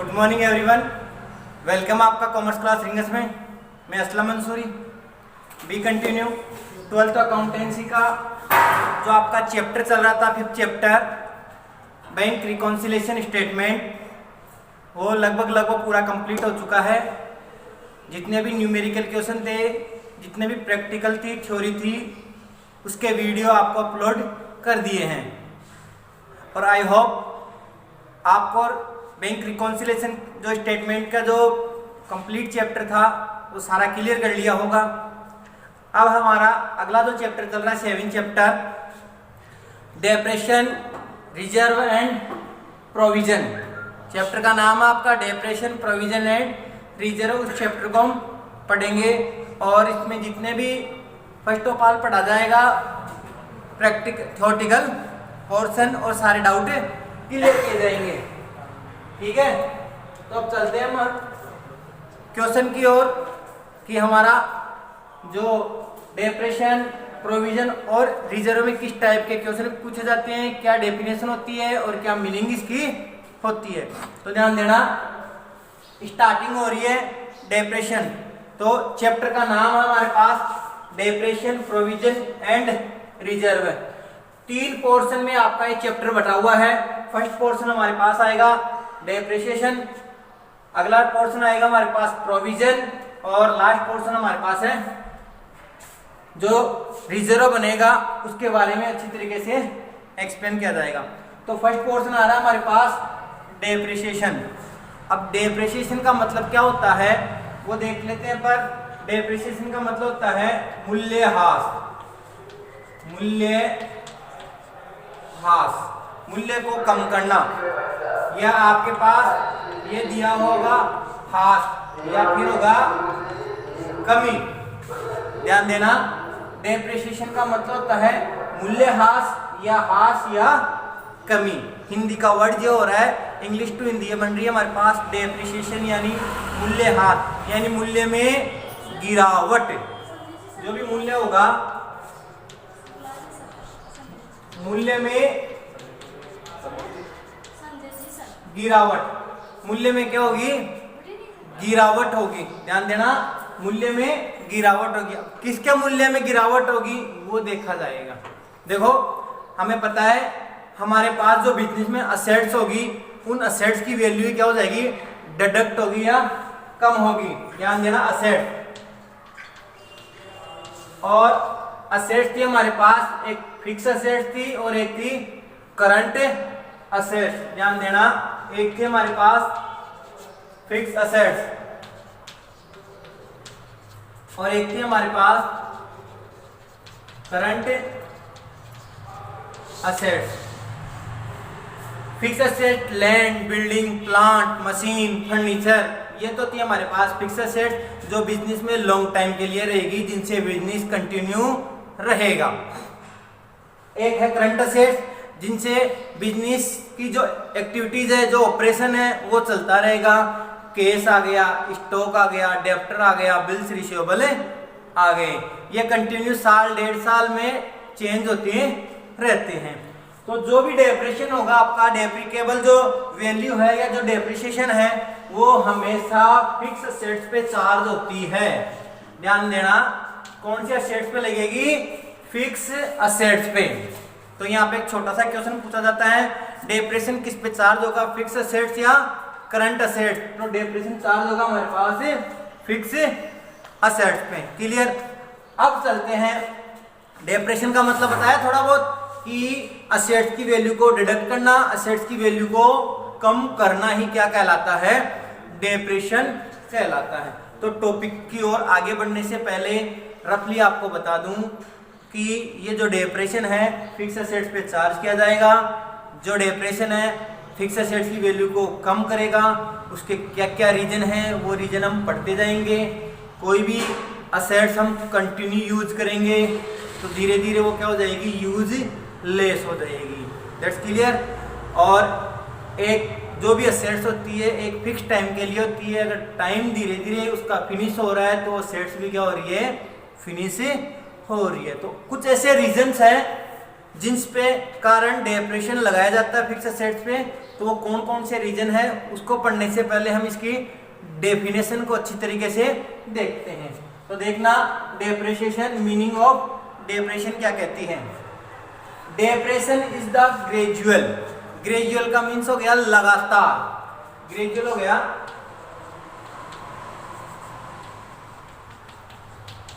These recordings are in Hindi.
गुड मॉर्निंग एवरीवन, वेलकम आपका कॉमर्स क्लास रिंगस में। मैं Aslam Mansuri. We continue 12th accountancy का जो आपका चैप्टर चल रहा था, 5th chapter bank reconciliation statement, वो लगभग पूरा कंप्लीट हो चुका है। जितने भी न्यूमेरिकल क्वेश्चन थे, जितने भी प्रैक्टिकल थी, थ्योरी थी, उसके वीडियो आपको अपलोड कर दिए हैं। और आई होप आपको बैंक रिकॉन्सिलेशन जो स्टेटमेंट का जो कंप्लीट चैप्टर था वो सारा क्लियर कर लिया होगा। अब हमारा अगला जो चैप्टर चल रहा है, 7th chapter depreciation, reserve and provision. Chapter का नाम है आपका डेप्रेशन, प्रोविजन एंड रिजर्व। उस चैप्टर को हम पढ़ेंगे और इसमें जितने भी फर्स्ट ऑफ ऑल पढ़ा जाएगा थ्योरेटिकल पोर्शन और सारे डाउट क्लियर किए जाएंगे। ठीक है, तो अब चलते हैं हम क्वेश्चन की ओर कि हमारा जो डेप्रेशन, प्रोविजन और रिजर्व में किस टाइप के क्वेश्चन पूछे जाते हैं, क्या डेफिनेशन होती है और क्या मीनिंग इसकी होती है। तो ध्यान देना, स्टार्टिंग हो रही है डेप्रेशन। तो चैप्टर का नाम है हमारे पास depreciation, provision and reserve. 3 portion में आपका ये चैप्टर बटा हुआ है। फर्स्ट पोर्शन हमारे पास आएगा डेप्रिसिएशन, अगला पोर्शन आएगा हमारे पास प्रोविजन और लास्ट पोर्शन हमारे पास है जो रिजर्व बनेगा, उसके बारे में अच्छी तरीके से एक्सप्लेन किया जाएगा। तो फर्स्ट पोर्शन आ रहा है हमारे पास डेप्रिसिएशन। अब डेप्रिसिएशन का मतलब क्या होता है वो देख लेते हैं। पर डेप्रिसिएशन का मतलब होता है मूल्यह्रास। मूल्य को कम करना, या आपके पास ये दिया होगा हास या फिर होगा कमी। ध्यान देना, डेप्रिसिएशन का मतलब होता है मूल्यह्रास या हास या कमी। हिंदी का वर्ड जो हो रहा है, इंग्लिश टू हिंदी बन रही है हमारे पास डेप्रिसिएशन यानी मूल्यह्रास, यानी मूल्य में गिरावट। जो भी मूल्य होगा, मूल्य में गिरावट, मूल्य में क्या होगी, गिरावट होगी। ध्यान देना, मूल्य में गिरावट होगी। किसके मूल्य में गिरावट होगी वो देखा जाएगा। देखो, हमें पता है हमारे पास जो बिजनेस में असेट्स होगी, उन असेट्स की वैल्यू क्या हो जाएगी, डिडक्ट होगी या कम होगी। ध्यान देना, असेट और असेट्स थी हमारे पास, एक फिक्स असेट्स थी और एक थी करंट असेट्स। ध्यान देना, एक थी हमारे पास फिक्स असेट्स और एक थी हमारे पास current assets. Fix asset land, building, plant, machine, furniture, ये तो थी हमारे पास फिक्स असेट जो बिजनेस में लॉन्ग टाइम के लिए रहेगी, जिनसे बिजनेस कंटिन्यू रहेगा। एक है करंट असेट्स, जिनसे बिजनेस की जो एक्टिविटीज है, जो ऑपरेशन है, वो चलता रहेगा। केस आ गया, स्टॉक आ गया, डेप्टर आ गया, बिल्स रिसीवेबल आ गए। ये कंटिन्यू साल 1.5 साल में चेंज होते रहते हैं। तो जो भी डेप्रिसिएशन होगा आपका, डेप्रिकेबल जो वैल्यू है या जो डेप्रिसिएशन है, वो हमेशा फिक्स असेट्स पे चार्ज होती है। ध्यान देना, कौन सी असेट्स पे लगेगी, फिक्स असेट्स पे। तो यहाँ पे एक छोटा सा क्वेश्चन पूछा जाता है, डेप्रिसिएशन किस पे चार्ज होगा, फिक्स असेट्स या करंट असेट्स। तो डेप्रिसिएशन चार्ज होगा हमारे पास फिक्स असेट्स पे। क्लियर। अब चलते हैं, डेप्रिसिएशन का मतलब बताया थोड़ा बहुत कि असेट्स की वैल्यू को डिडक्ट करना, असेट्स की वैल्यू को कम करना ही क्या कहलाता है, डेप्रिसिएशन कहलाता है। तो टॉपिक की ओर आगे बढ़ने से पहले रफली आपको बता दूं कि ये जो डेप्रिसिएशन है फिक्स असेट्स पे चार्ज किया जाएगा। जो डेप्रिसिएशन है फिक्स असेट्स की वैल्यू को कम करेगा। उसके क्या क्या रीजन है वो रीजन हम पढ़ते जाएंगे। कोई भी असेट्स हम कंटिन्यू यूज करेंगे तो धीरे धीरे वो क्या हो जाएगी, यूज लेस हो जाएगी। That's clear. और एक जो भी असेट्स होती है एक फिक्स टाइम के लिए होती है। अगर टाइम धीरे धीरे उसका फिनिश हो रहा है तो असेट्स भी क्या हो रही है, फिनिश हो रही है। तो कुछ ऐसे रीजंस हैं जिस पे कारण डेप्रेशन लगाया जाता है फिक्स एसेट्स पे, तो वो कौन कौन से रीजन है उसको पढ़ने से पहले हम इसकी डेफिनेशन को अच्छी तरीके से देखते हैं। तो देखना डेप्रिसिएशन, मीनिंग ऑफ डेप्रेशन क्या कहती है। Depreciation is the gradual, gradual का मीन्स हो गया लगातार, ग्रेजुअल हो गया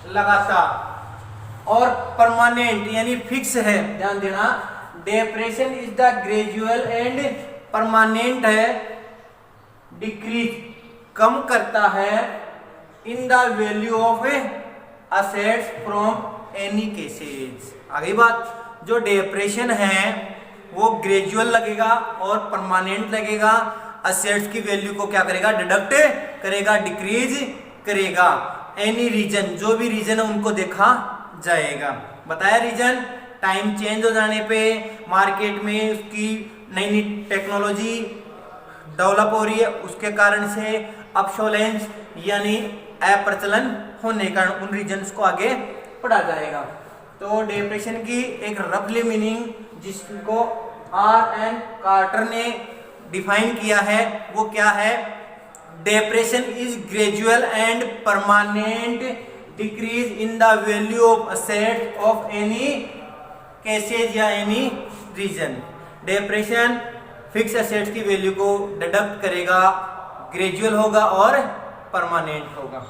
लगातार, और परमानेंट यानी फिक्स है, ध्यान देना। Depreciation is the gradual and permanent है, डिक्रीज कम करता है in the value of assets from any cases. आगे बात, जो डेप्रेशन है वो ग्रेजुअल लगेगा और परमानेंट लगेगा, असेट्स की वैल्यू को क्या करेगा, डिडक्ट करेगा, डिक्रीज करेगा। एनी रीजन, जो भी रीजन है उनको देखा जाएगा। बताया रीजन, टाइम चेंज हो जाने पे, मार्केट में उसकी नई नई टेक्नोलॉजी डेवलप हो रही है, उसके कारण से ऑब्सोलेंस यानी अप्रचलन होने का, उन रीजन्स को आगे पढ़ा जाएगा। तो डेप्रेशन की एक रफली मीनिंग जिसको R.N. कार्टर ने डिफाइन किया है वो क्या है, depreciation is gradual and permanent decrease in the value of asset of any cases या any reason. Depreciation fix assets की वैल्यू को डिडक्ट करेगा, ग्रेजुअल होगा और परमानेंट होगा।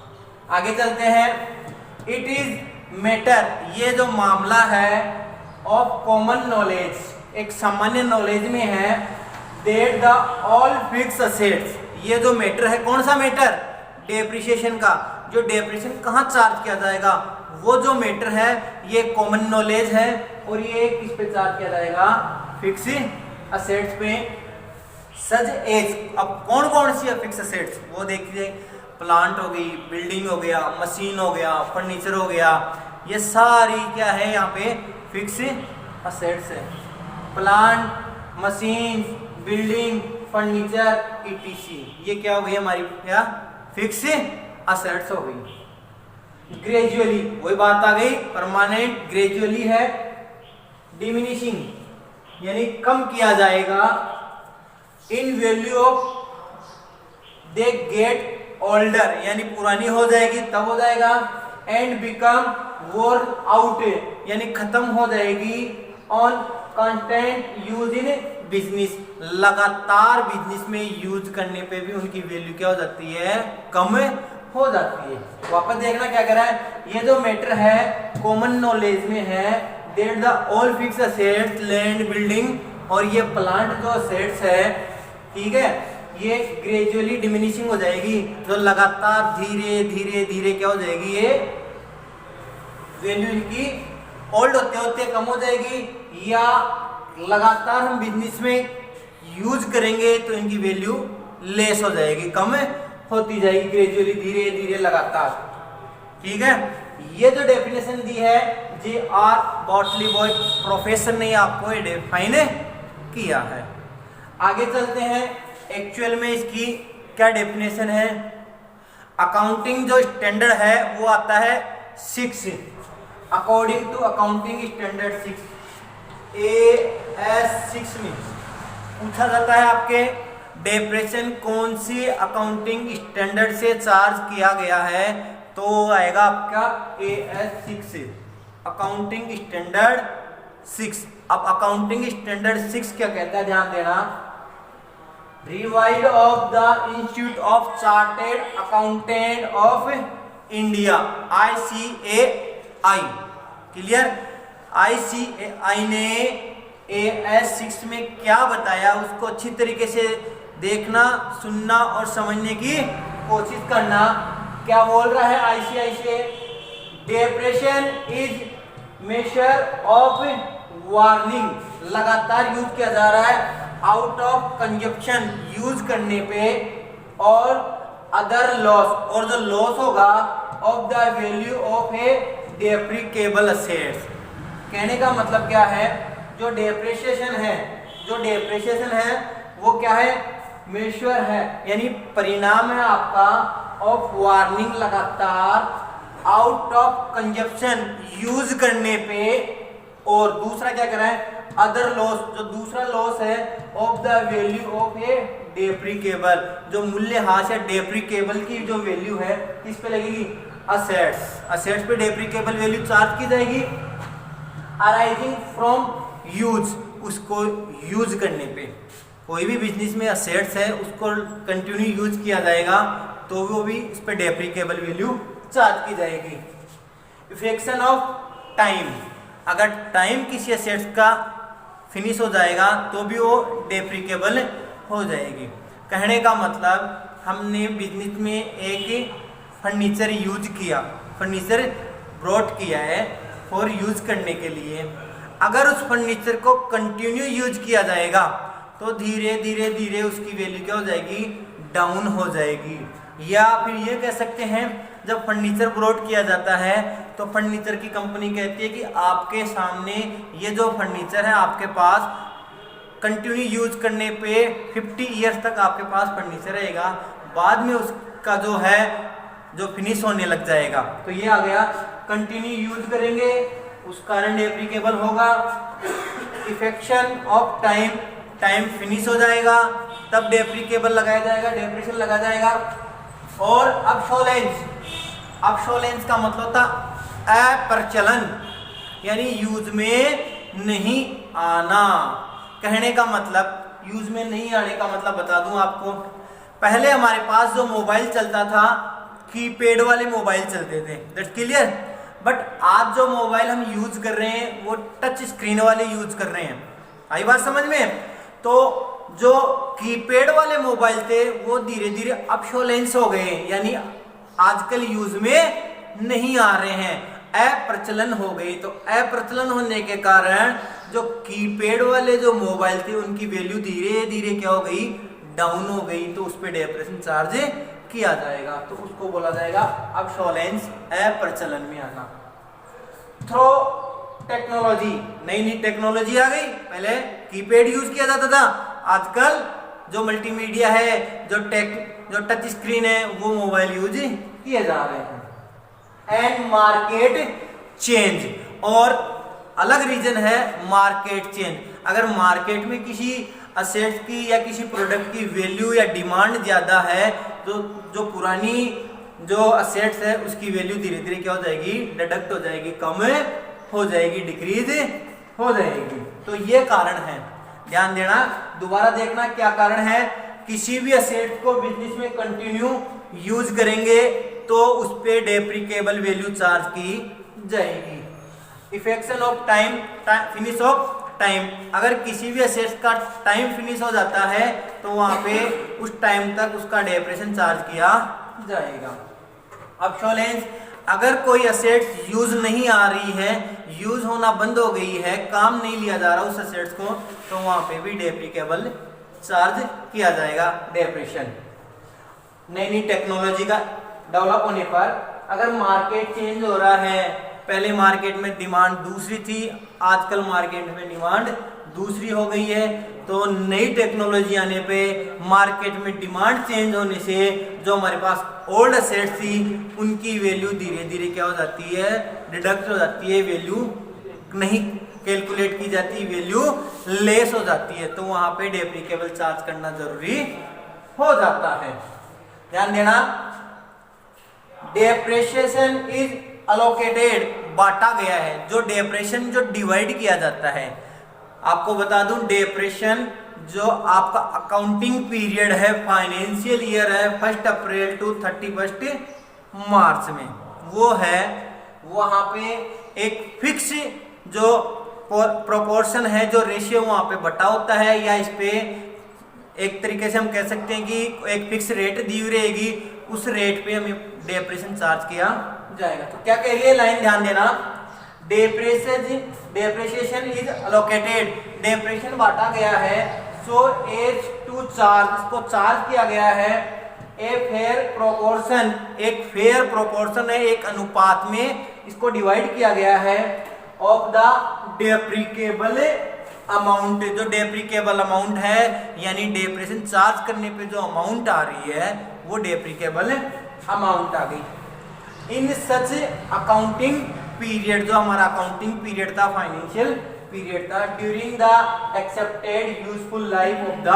आगे चलते हैं। इट इज मैटर, ये जो मामला है, ऑफ कॉमन नॉलेज, एक सामान्य नॉलेज में है, that the all fix assets, ये जो मैटर है, कौन सा मैटर, डेप्रिसिएशन का, जो डेप्रिसिएशन कहाँ चार्ज किया जाएगा, वो जो मैटर है ये कॉमन नॉलेज है, और ये किस पे चार्ज किया जाएगा, फिक्स असेट्स पे। सच एज, अब कौन कौन सी फिक्स असेट्स वो देखिए, प्लांट हो गई, बिल्डिंग हो गया, मशीन हो गया, फर्नीचर हो गया, ये सारी क्या है यहाँ पे फिक्स असेट्स है। Plant, machine, building, furniture, ETC, ये क्या हो गई हमारी, क्या फिक्स असेट्स हो गई। ग्रेजुअली वही बात आ गई, परमानेंट ग्रेजुअली है, डिमिनिशिंग यानी कम किया जाएगा, in value of they get older यानी पुरानी हो जाएगी तब हो जाएगा, एंड बिकम वोर्न आउट यानी खत्म हो जाएगी, on constant use in business, लगातार बिजनेस में यूज करने पे भी उनकी वैल्यू क्या हो जाती है, कम हो जाती है। वापस देखना क्या कह रहा है, ये जो मैटर है कॉमन नॉलेज में है, that the all fix assets, land, building, और ये प्लांट जो असेट्स है, ठीक है, ये ग्रेजुअली डिमिनिशिंग हो जाएगी, जो लगातार धीरे धीरे धीरे क्या हो जाएगी, ये वैल्यू इनकी ओल्ड होते होते कम हो जाएगी, या लगातार हम बिजनेस में यूज करेंगे तो इनकी वैल्यू लेस हो जाएगी, कम होती जाएगी, ग्रेजुअली धीरे धीरे लगातार। ठीक है, ये जो डेफिनेशन दी है J.R. बॉटलीबॉय प्रोफेसर ने आपको डिफाइन किया है। आगे चलते हैं, एक्चुअल में इसकी क्या डेफिनेशन है। अकाउंटिंग जो स्टैंडर्ड है वो आता है 6, according to accounting standard 6 AS6 में पूछा जाता है आपके डेप्रेशन कौन सी अकाउंटिंग स्टैंडर्ड से चार्ज किया गया है, तो आएगा आपका AS6 अकाउंटिंग स्टैंडर्ड 6। अब अकाउंटिंग स्टैंडर्ड 6 क्या कहता है, ध्यान देना, revised of the Institute of Chartered Accountant of India ICAI, clear. ICAI ने AS6 में क्या बताया उसको अच्छी तरीके से देखना, सुनना और समझने की कोशिश करना। क्या बोल रहा है ICAI से, depression is measure of warning, लगातार यूज किया जा रहा है, आउट ऑफ कंजप्शन यूज करने पे, और अदर लॉस, और जो लॉस होगा of the value of a depreciable assets. कहने का मतलब क्या है, जो डेप्रिसिएशन है वो क्या है, मेजर है यानी परिणाम है आपका ऑफ वार्निंग, लगातार आउट ऑफ कंजप्शन यूज करने पे, और दूसरा क्या करा है, अदर लॉस, जो दूसरा लॉस है of the value of a डेप्रिकेबल, जो मूल्यह्रास या डेप्रिकेबल की जो वैल्यू है किस पे लगेगी, असेट्स, असेट्स पे डेप्रिकेबल वैल्यू चार्ज की जाएगी, अराइजिंग फ्रॉम यूज, उसको यूज करने पे, कोई भी बिजनेस में असेट्स है उसको कंटिन्यू यूज किया जाएगा तो वो भी इस पे डेप्रिकेबल वैल्यू चार्ज की जाएगी। इफेक्शन ऑफ टाइम, अगर टाइम किसी असेट्स का फिनिश हो जाएगा तो भी वो डेप्रिकेबल हो जाएगी। कहने का मतलब हमने बिजनेस में एक फर्नीचर यूज किया, फर्नीचर ब्रॉट किया है फॉर यूज करने के लिए, अगर उस फर्नीचर को कंटिन्यू यूज किया जाएगा तो धीरे धीरे धीरे उसकी वैल्यू क्या हो जाएगी, डाउन हो जाएगी। या फिर ये कह सकते हैं जब फर्नीचर ब्रॉट किया जाता है तो फर्नीचर की कंपनी कहती है कि आपके सामने ये जो फर्नीचर है आपके पास कंटिन्यू यूज करने पे 50 ईयर्स तक आपके पास फर्नीचर रहेगा, बाद में उसका जो है जो फिनिश होने लग जाएगा। तो ये आ गया कंटिन्यू यूज करेंगे उस कारण डेप्रिकेबल होगा। इफेक्शन ऑफ टाइम, टाइम फिनिश हो जाएगा तब डेप्रिकेबल लगाया जाएगा, डेप्रिसिएशन लगा जाएगा। और अबसोलेंस, अबसोलेंस का मतलब था अप्रचलन, यानी यूज में नहीं आना। कहने का मतलब यूज में नहीं आने का मतलब बता दूं आपको, पहले हमारे पास जो मोबाइल चलता था कीपैड वाले मोबाइल चलते थे, दैट्स क्लियर, बट आज जो मोबाइल हम यूज कर रहे हैं वो टच स्क्रीन वाले यूज कर रहे हैं। आई बात समझ में? तो जो कीपैड वाले मोबाइल थे वो धीरे धीरे अबसोलेंस हो गए, यानी आजकल यूज में नहीं आ रहे हैं, अप्रचलन हो गई। तो अप्रचलन होने के कारण जो कीपैड वाले जो मोबाइल थे उनकी वैल्यू धीरे धीरे क्या हो गई, डाउन हो गई, तो उस पर डेप्रिसिएशन चार्ज किया जाएगा, तो उसको बोला जाएगा अबसोलेंस, अप्रचलन में आना। थ्रो टेक्नोलॉजी, नई नई टेक्नोलॉजी आ गई, पहले कीपैड यूज किया जाता था, आजकल जो मल्टीमीडिया है, जो टच स्क्रीन है वो मोबाइल यूज किए जा रहे हैं। एंड मार्केट चेंज, और अलग रीजन है मार्केट चेंज। अगर मार्केट में किसी असेट्स की या किसी प्रोडक्ट की वैल्यू या डिमांड ज्यादा है तो जो पुरानी जो असेट्स है उसकी वैल्यू धीरे धीरे क्या हो जाएगी, डिडक्ट हो जाएगी, कम हो जाएगी, डिक्रीज हो जाएगी। तो ये कारण है, ध्यान देना, दोबारा देखना क्या कारण है। किसी भी असेट को बिजनेस में कंटिन्यू यूज करेंगे तो उस पे डेप्रिकेबल वैल्यू चार्ज की जाएगी। Effluxion of time, finish of time, अगर किसी भी असेट्स का टाइम फिनिश हो जाता है तो वहां पे उस टाइम तक उसका डेप्रिसिएशन चार्ज किया जाएगा। अबसोलेंस, अगर कोई असेट्स यूज नहीं आ रही है, यूज होना बंद हो गई है, काम नहीं लिया जा रहा उस असेट्स को, तो वहां पे भी डेप्रिकेबल चार्ज किया जाएगा, डेप्रिसिएशन। नई नई टेक्नोलॉजी का डेवलप होने पर अगर मार्केट चेंज हो रहा है, पहले मार्केट में डिमांड दूसरी थी, आजकल मार्केट में डिमांड दूसरी हो गई है, तो नई टेक्नोलॉजी आने पे मार्केट में डिमांड चेंज होने से जो हमारे पास ओल्ड असेट्स थी उनकी वैल्यू धीरे धीरे क्या हो जाती है, डिडक्ट हो जाती है, वैल्यू नहीं कैलकुलेट की जाती, वैल्यू लेस हो जाती है, तो वहां पे डेप्रिकेबल चार्ज करना जरूरी हो जाता है। ध्यान देना, डेप्रिसिएशन इज अलोकेटेड, बांटा गया है, जो डेप्रिसिएशन जो डिवाइड किया जाता है। आपको बता दूं, डेप्रिसिएशन जो आपका अकाउंटिंग पीरियड है, फाइनेंशियल ईयर है 1 अप्रैल टू 31 मार्च में, वो है वहां पे एक फिक्स जो प्रोपोर्शन है, जो रेशियो वहां पे बटा होता है, या इस पे एक तरीके से हम कह सकते हैं कि एक फिक्स रेट दी हुई रहेगी, उस रेट पे हमें डेप्रिसिएशन चार्ज किया जाएगा। तो क्या कह रही है लाइन, ध्यान देना, डेप्रिसिएशन इज अलोकेटेड, डेप्रिसिएशन बांटा गया है, सो एज टू चार्ज, इसको चार्ज किया गया है, ए फेयर प्रोपोर्शन, एक फेयर प्रोपोर्शन है, एक अनुपात में इसको डिवाइड किया गया है, ऑफ द डेप्रिकेबल अमाउंट, जो डेप्रिकेबल अमाउंट है, यानी डेप्रिसिएशन चार्ज करने पे जो अमाउंट आ रही है वो डेप्रिकेबल अमाउंट आ गई। इन सच अकाउंटिंग पीरियड, जो हमारा अकाउंटिंग पीरियड था, फाइनेंशियल पीरियड था, during the accepted useful life of the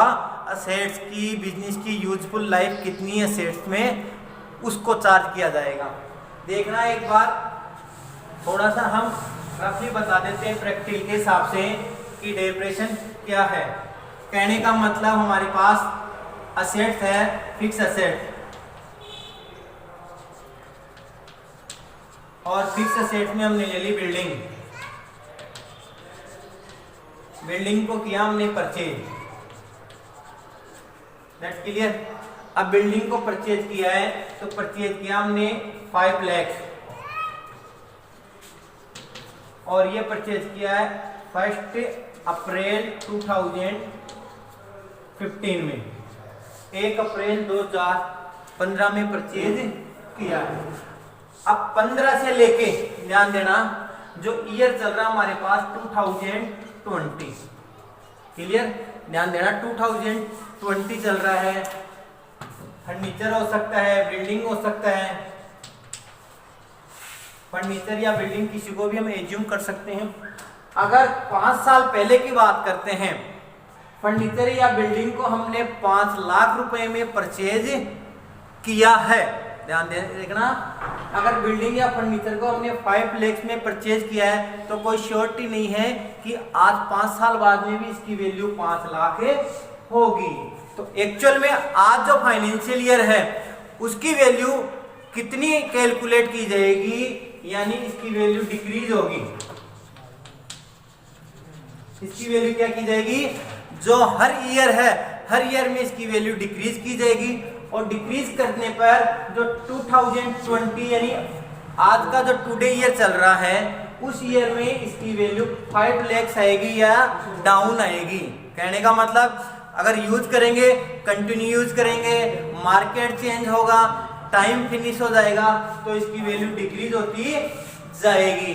assets, की बिजनेस की यूजफुल लाइफ कितनी असेट्स में, उसको चार्ज किया जाएगा। देखना एक बार थोड़ा सा हम रफली बता देते हैं प्रैक्टिकल के हिसाब से कि डेप्रेशन क्या है। कहने का मतलब हमारे पास असेट्स है, फिक्स असेट, और फिक्स असेट्स में हमने ले ली बिल्डिंग, बिल्डिंग को किया हमने परचेज, दैट्स क्लियर। अब बिल्डिंग को परचेज किया है तो परचेज किया हमने 5 लाख, और ये परचेज किया है 1 अप्रैल 2015 में, 1 अप्रैल 2015 में परचेज किया है। अब 15 से लेके ध्यान देना, जो ईयर चल रहा है हमारे पास 2020, क्लियर, ध्यान देना 2020 चल रहा है। फर्नीचर हो सकता है, बिल्डिंग हो सकता है, फर्नीचर या बिल्डिंग किसी को भी हम एज्यूम कर सकते हैं। अगर 5 साल पहले की बात करते हैं, फर्नीचर या बिल्डिंग को हमने 5 लाख रुपए में परचेज किया है, ध्यान देखना, अगर बिल्डिंग या फर्नीचर को हमने 5 लाख में परचेज किया है तो कोई श्योरिटी नहीं है कि आज 5 साल बाद में भी इसकी वैल्यू 5 लाख होगी। तो एक्चुअल में आज जो फाइनेंशियल ईयर है उसकी वैल्यू कितनी कैलकुलेट की जाएगी, यानी इसकी वैल्यू डिक्रीज होगी। इसकी वैल्यू क्या की जाएगी, जो हर ईयर है, हर ईयर में इसकी वैल्यू डिक्रीज की जाएगी, और डिक्रीज करने पर जो 2020 यानी आज का जो टुडे ईयर चल रहा है उस ईयर में इसकी वैल्यू 5 लाख आएगी या डाउन आएगी। कहने का मतलब अगर यूज करेंगे, कंटिन्यू यूज करेंगे, मार्केट चेंज होगा, टाइम फिनिश हो जाएगा, तो इसकी वैल्यू डिक्रीज होती जाएगी।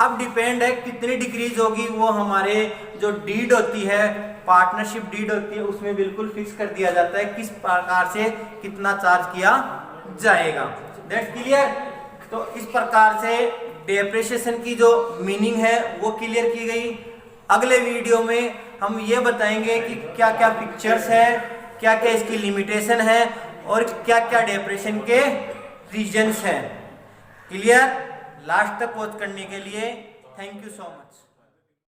अब डिपेंड है कितनी डिक्रीज होगी, वो हमारे जो डीड होती है, पार्टनरशिप डीड होती है, उसमें बिल्कुल फिक्स कर दिया जाता है किस प्रकार से कितना चार्ज किया जाएगा। That's clear. तो इस प्रकार से डेप्रिसिएशन की जो मीनिंग है वो क्लियर की गई। अगले वीडियो में हम ये बताएंगे कि क्या क्या पिक्चर्स है, क्या क्या इसकी लिमिटेशन है, और क्या क्या डेप्रेशन के रीजंस हैं। क्लियर। लास्ट तक वॉच करने के लिए थैंक यू सो मच।